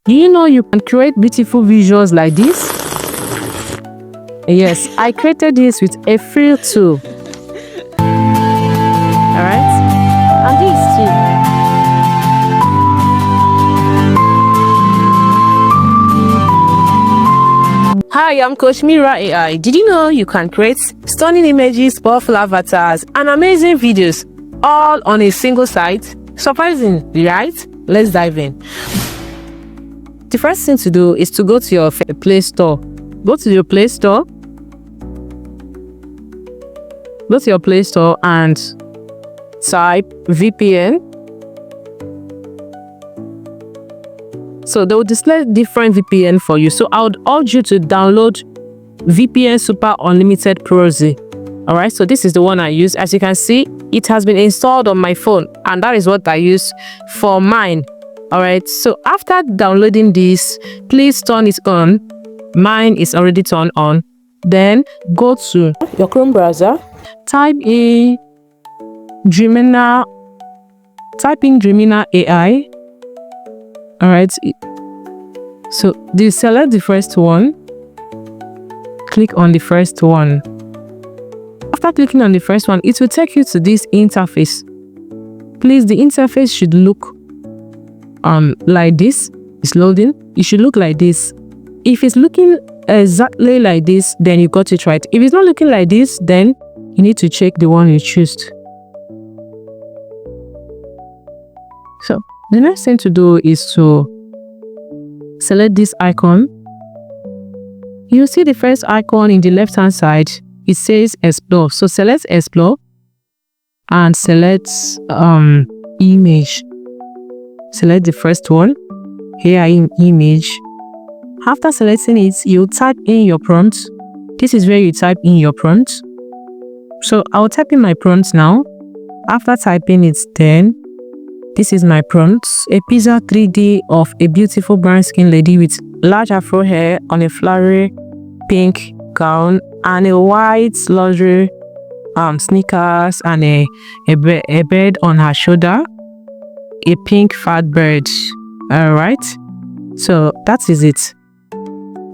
Do you know you can create beautiful visuals like this? Yes, I created this with a free tool. Alright? And this too. Hi, I'm Coach Mira AI. Did you know you can create stunning images, powerful avatars, and amazing videos all on a single site? Surprising, right? Let's dive in. The first thing to do is to go to your Play Store. Go to your Play Store. Go to your Play Store and type VPN. So they will display different VPN for you. So I would urge you to download VPN Super Unlimited Pro Z. Alright, so this is the one I use. As you can see, it has been installed on my phone, and that is what I use for mine. Alright, so after downloading this, please turn it on. Mine is already turned on. Then go to your Chrome browser, type in Dreamina AI. Alright, so select the first one, click on the first one. After clicking on the first one, it will take you to this interface. Please, the interface should look like this. It's loading. It should look like this. If it's looking exactly like this, then you got it right. If it's not looking like this, then you need to check the one you choose. So the next thing to do is to select this icon. You see the first icon in the left hand side. It says explore. So select explore and select image. Select the first one here in image. After selecting it, you type in your prompt. This is where you type in your prompt. So I'll type in my prompt now. After typing it, then this is my prompt. A pizza 3D of a beautiful brown skin lady with large afro hair on a flowery pink gown and a white luxury sneakers and a bird on her shoulder. A pink fat bird. Alright, so that is it.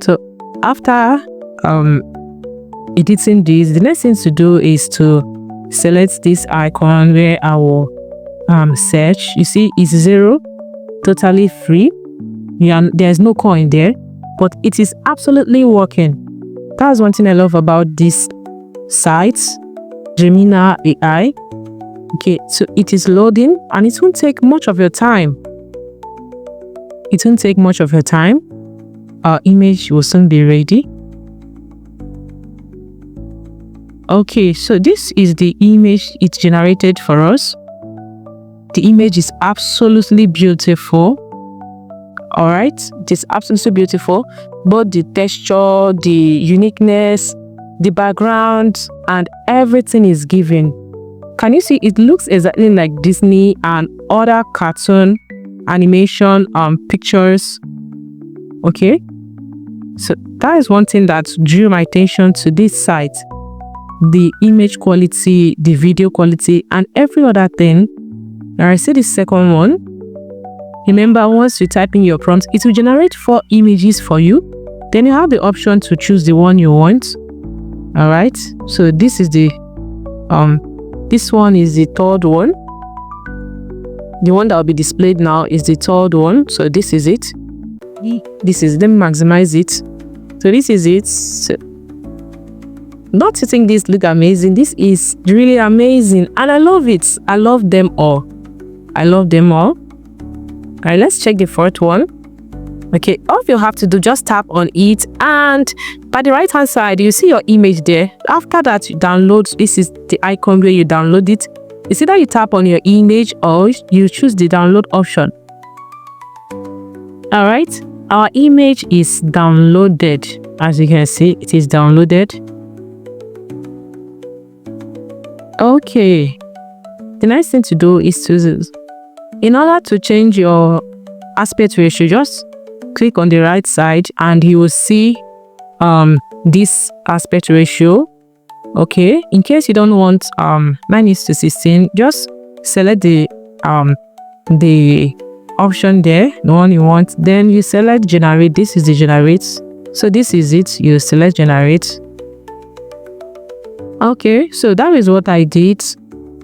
So after editing this, the next thing to do is to select this icon where I will search. You see it's 0, totally free. There's no coin there, but it is absolutely working. That's one thing I love about this site, Dreamina AI. Okay, so it is loading and it won't take much of your time. It won't take much of your time. Our image will soon be ready. Okay, so this is the image it generated for us. The image is absolutely beautiful. Alright, it is absolutely beautiful. Both the texture, the uniqueness, the background, and everything is given. Can you see it looks exactly like Disney and other cartoon animation pictures? Okay, so that is one thing that drew my attention to this site. The image quality, the video quality, and every other thing. Now I see the second one. Remember, once you type in your prompt, it will generate 4 images for you. Then you have the option to choose the one you want. Alright, so this is the this one is the third one. The one that will be displayed now is the third one. So this is it. This is, let me maximize it. So this is it. So, not you think this look amazing. This is really amazing and I love it. I love them all. I love them all. Alright, let's check the fourth one. Okay, all you have to do, just tap on it, and by the right hand side you see your image there. After that, you download. This is the icon where you download it. It's either you tap on your image or you choose the download option. Alright, our image is downloaded. As you can see, it is downloaded. Okay, the next thing to do is to, in order to change your aspect ratio, just click on the right side and you will see this aspect ratio. Okay, in case you don't want 9:16, just select the option there, the one you want. Then you select generate. This is the generate. So this is it. You select generate. Okay, so that is what I did.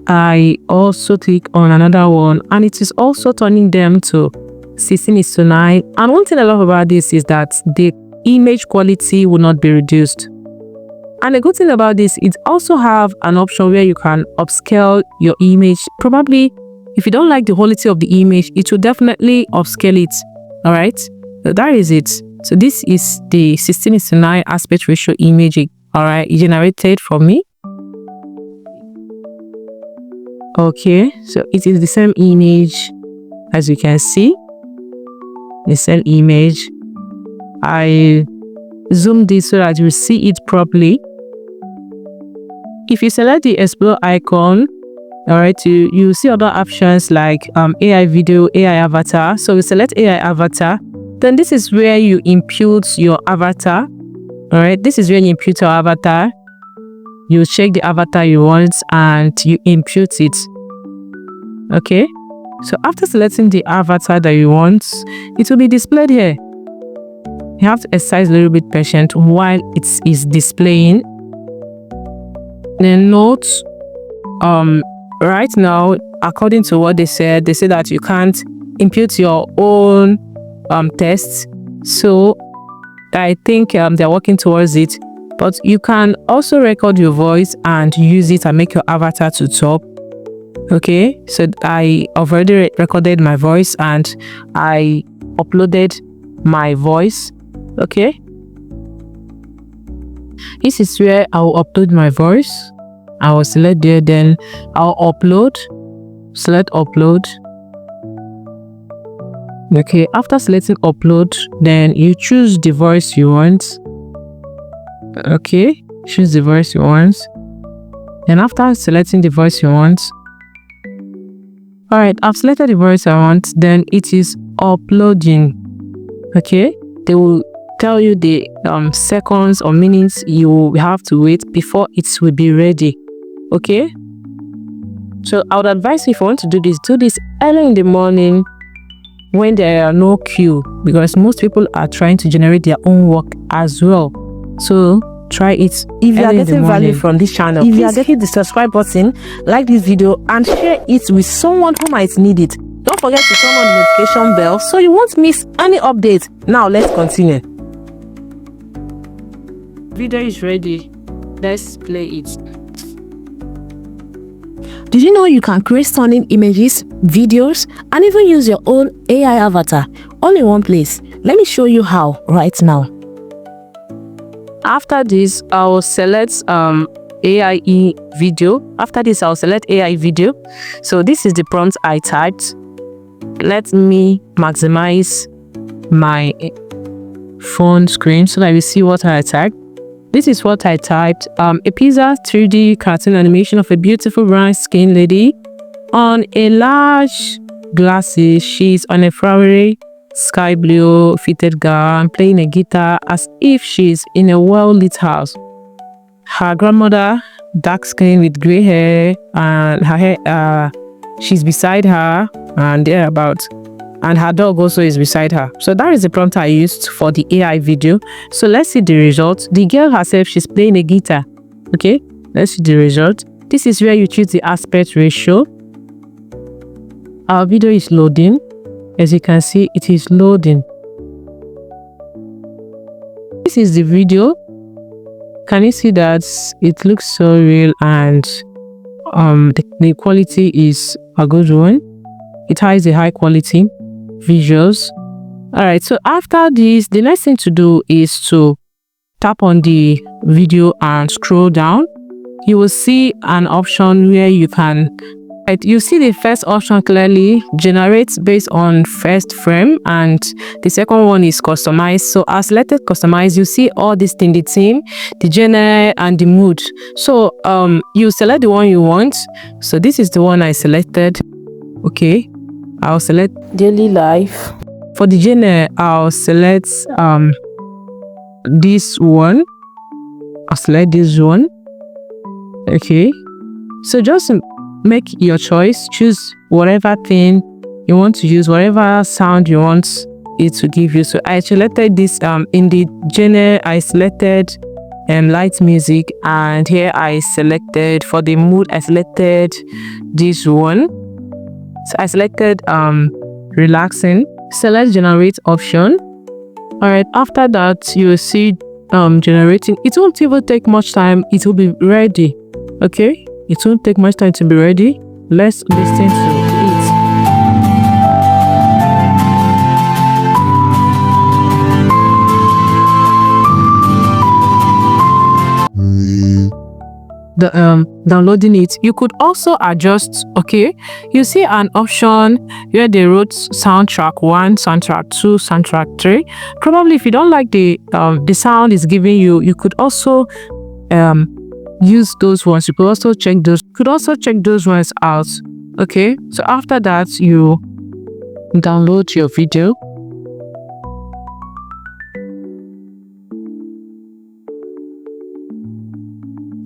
I also click on another one, and it is also turning them to 16:9. And one thing I love about this is that the image quality will not be reduced. And the good thing about this, it also have an option where you can upscale your image. Probably if you don't like the quality of the image, it will definitely upscale it. All right, so that is it. So this is the 16:9 aspect ratio image. All right, it generated for me. Okay, so it is the same image, as you can see, the same image. I zoom this so that you see it properly. If you select the explore icon, all right, you see other options like AI video, AI avatar. So we select AI avatar. Then this is where you impute your avatar. All right, this is where you impute your avatar. You check the avatar you want and you impute it. Okay, so after selecting the avatar that you want, it will be displayed here. You have to exercise a little bit patient while it is displaying. Then note, right now, according to what they say that you can't impute your own tests. So I think they're working towards it. But you can also record your voice and use it and make your avatar to top. Okay, so I already recorded my voice and I uploaded my voice. Okay, this is where I will upload my voice. I will select there, then I'll upload. Select upload. Okay, after selecting upload, then you choose the voice you want. Okay, choose the voice you want. And after selecting the voice you want, all right, I've selected the voice I want. Then it is uploading. Okay, they will tell you the seconds or minutes you have to wait before it will be ready. Okay, so I would advise you, if you want to do this early in the morning when there are no queue, because most people are trying to generate their own work as well. So try it. If you are getting value from this channel, please hit the subscribe button, like this video, and share it with someone who might need it. Don't forget to turn on the notification bell so you won't miss any updates. Now let's continue. Video is ready. Let's play it. Did you know you can create stunning images, videos, and even use your own AI avatar all in one place? Let me show you how right now. After this, I'll select AI video. After this, I'll select AI video. So this is the prompt I typed. Let me maximize my phone screen so that you see what I typed. This is what I typed. A pizza 3D cartoon animation of a beautiful brown skin lady on a large glasses. She's on a flowery sky blue fitted gown playing a guitar as if she's in a well-lit house. Her grandmother, dark skin with gray hair, and her hair, she's beside her and thereabouts. And her dog also is beside her. So that is the prompt I used for the AI video. So let's see the result. The girl herself, she's playing a guitar. Okay, let's see the result. This is where you choose the aspect ratio. Our video is loading. As you can see, it is loading. This is the video. Can you see that it looks so real, and the quality is a good one. It has a high quality visuals. All right, so after this, the next thing to do is to tap on the video and scroll down. You will see an option where you can, you see the first option clearly, generates based on first frame, and the second one is customize. So I selected customize. You see all these things, the theme, the genre, and the mood. So you select the one you want. So this is the one I selected. Okay, I'll select daily life. For the genre, I'll select this one. I'll select this one. Okay, so just make your choice. Choose whatever thing you want to use whatever sound you want it to give you. So I selected this in the genre. I selected light music, and here I selected for the mood. I selected this one. So I selected relaxing. Select generate option. All right, after that you will see generating. It won't even take much time, it will be ready. Okay, it won't take much time to be ready. Let's listen to it. Downloading it. You could also adjust. Okay, you see an option where they wrote soundtrack 1, soundtrack 2, soundtrack 3. Probably if you don't like the sound is giving you, you could also use those ones. You could also check those ones out. Okay, so after that you download your video.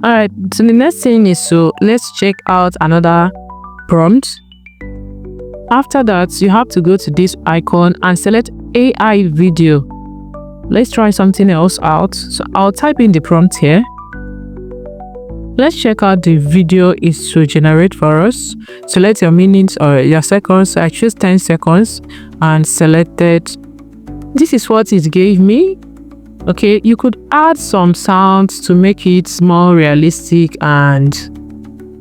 All right, so the next thing is, so let's check out another prompt. After that, you have to go to this icon and select AI video. Let's try something else out. So I'll type in the prompt here. Let's check out the video is to generate for us. Select your minutes or your seconds. So I choose 10 seconds and selected. This is what it gave me. Okay, you could add some sounds to make it more realistic and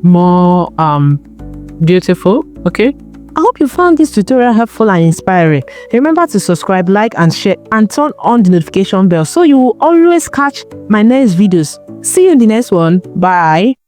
more beautiful. Okay, I hope you found this tutorial helpful and inspiring. Remember to subscribe, like and share, and turn on the notification bell so you will always catch my next videos. See you in the next one. Bye.